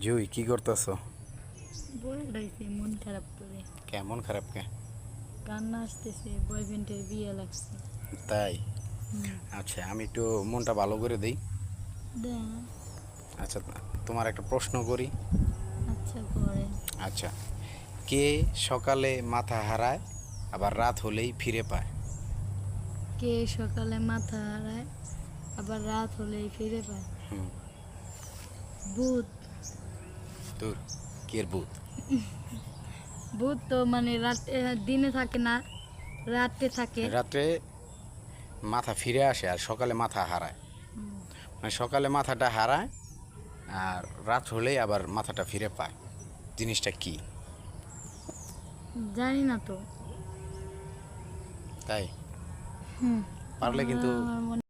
জুই কি করতেছো? বলে রয়েছে মন খারাপ করে। কেমন খারাপ কে? কান্না আসতেছে, বয়ফ্রেন্ডের বিয়ে লাগছে। তাই? হুম। আচ্ছা, আমি একটু মনটা ভালো করে দেই। দেন। আচ্ছা, তোমার একটা প্রশ্ন করি। আচ্ছা করেন। আচ্ছা, কে সকালে মাথা হারায় আবার রাত হলেই ফিরে পায়? কে সকালে মাথা হারায় আবার রাত হলেই ফিরে পায়? হুম। ভূত। তোর কি এর ভূত? ভূত তো মানে রাতে দিনে থাকে না, রাতে থাকে। রাত্রে মাথা ফিরে আসে আর সকালে মাথা হারায়। হুম। মানে সকালে মাথাটা হারায় আর রাত হলেই আবার মাথাটা ফিরে পায়। জিনিসটা কি? জানি না তো। তাই? হুম। পারলে কিন্তু আমার মনে